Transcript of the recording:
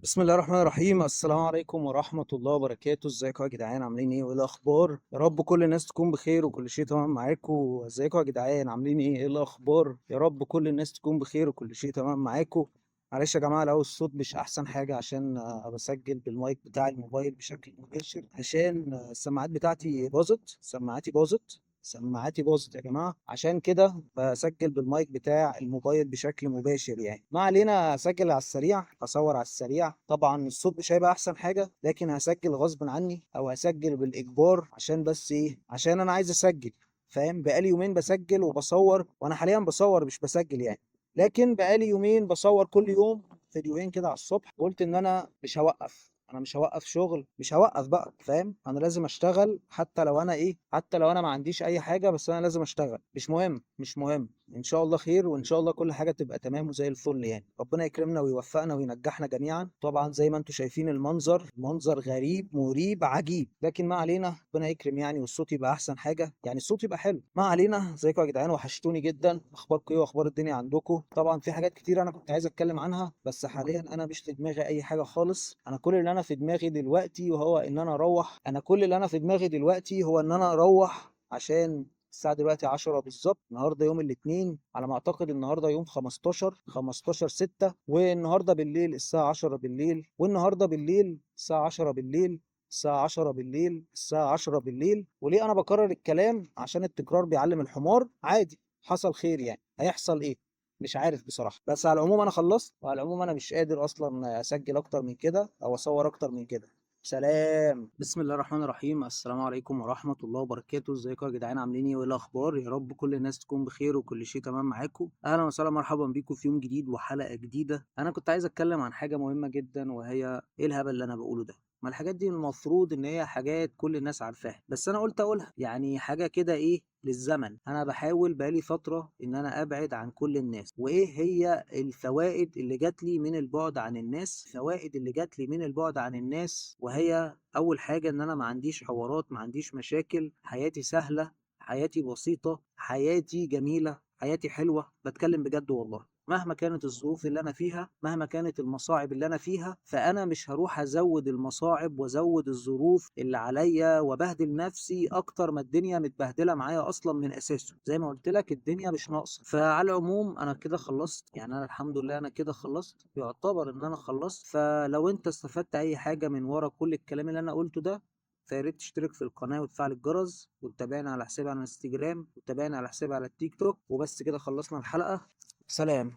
بسم الله الرحمن الرحيم. السلام عليكم ورحمة الله وبركاته. ازيكم يا جدعان؟ عاملين ايه؟ وايه الاخبار؟ يا رب كل الناس تكون بخير وكل شيء تمام معاكم. ازيكم يا جدعان؟ عاملين ايه؟ ايه الاخبار؟ يا رب كل الناس تكون بخير وكل شيء تمام معاكم. معلش يا جماعة لو الصوت مش احسن حاجة عشان بسجل بالمايك بتاع الموبايل بشكل مباشر عشان السماعات بتاعتي باظت. سماعاتي باظت يا جماعة، عشان كده بسجل بالمايك بتاع الموبايل بشكل مباشر. يعني ما علينا، اسجل على السريع، اصور على السريع. طبعا الصوت مش هيبقى احسن حاجة، لكن هسجل غصب عني او هسجل بالاجبار عشان بس ايه؟ عشان انا عايز اسجل. فاهم؟ بقالي يومين بسجل وبصور، وانا حاليا بصور مش بسجل يعني. لكن بقالي يومين بصور كل يوم فيديوهين كده على الصبح. قلت ان انا مش هوقف شغل، مش هوقف بقى. فاهم؟ انا لازم اشتغل حتى لو انا ما عنديش اي حاجه، بس انا لازم اشتغل. مش مهم ان شاء الله خير، وان شاء الله كل حاجه تبقى تمام وزي الفل. يعني ربنا يكرمنا ويوفقنا وينجحنا جميعا. طبعا زي ما انتم شايفين المنظر غريب مريب عجيب، لكن ما علينا، ربنا يكرم يعني، والصوت يبقى احسن حاجه، يعني الصوت يبقى حلو. ما علينا. ازيكم يا جدعان؟ وحشتوني جدا. اخباركم ايه واخبار الدنيا عندكم؟ طبعا في حاجات كتير انا كنت عايز اتكلم عنها، بس حاليا انا مش في دماغي اي حاجه خالص. انا كل اللي انا في دماغي دلوقتي وهو ان انا اروح انا كل اللي انا في دماغي دلوقتي هو ان انا اروح، عشان الساعة دلوقتي 10 بالظبط. النهارده يوم الاثنين على ما اعتقد، النهارده يوم 15 6، والنهارده بالليل الساعة 10 بالليل، والنهارده بالليل الساعة 10 بالليل، الساعة 10 بالليل، الساعة 10 بالليل. وليه أنا بكرر الكلام؟ عشان التكرار بيعلم الحمار. عادي، حصل خير يعني، هيحصل إيه؟ مش عارف بصراحة. بس على العموم أنا خلصت، وعلى العموم أنا مش قادر أصلا أسجل أكتر من كده أو أصور أكتر من كده. سلام. بسم الله الرحمن الرحيم. السلام عليكم ورحمة الله وبركاته. ازيكم يا جدعان؟ عاملين ايه وايه الاخبار؟ يا رب كل الناس تكون بخير وكل شيء تمام معاكم. اهلا وسهلا، مرحبا بيكم في يوم جديد وحلقة جديدة. انا كنت عايز اتكلم عن حاجة مهمة جدا، وهي ايه الهبل اللي انا بقوله ده؟ ما الحاجات دي المفروض ان هي حاجات كل الناس عارفاها، بس انا قلت اقولها، يعني حاجة كده ايه للزمن. انا بحاول بقالي فترة ان انا ابعد عن كل الناس. وايه هي الفوائد اللي جات لي من البعد عن الناس؟ الفوائد اللي جات لي من البعد عن الناس، وهي اول حاجة ان انا ما عنديش حوارات، ما عنديش مشاكل، حياتي سهلة، حياتي بسيطة، حياتي جميلة، حياتي حلوة. بتكلم بجد والله. مهما كانت الظروف اللي انا فيها، مهما كانت المصاعب اللي انا فيها، فانا مش هروح ازود المصاعب وازود الظروف اللي عليا وبهدل نفسي اكتر ما الدنيا متبهدله معايا اصلا من اساسه. زي ما قلت لك، الدنيا مش ناقصه. فعلى العموم انا كده خلصت، يعني انا الحمد لله انا كده خلصت، يعتبر ان انا خلصت. فلو انت استفدت اي حاجه من ورا كل الكلام اللي انا قلته ده، فياريت تشترك في القناة وتفعل الجرس، وتتابعنا على حسابي على الانستجرام، وتتابعنا على حسابي على التيك توك. وبس كده خلصنا الحلقة. سلام.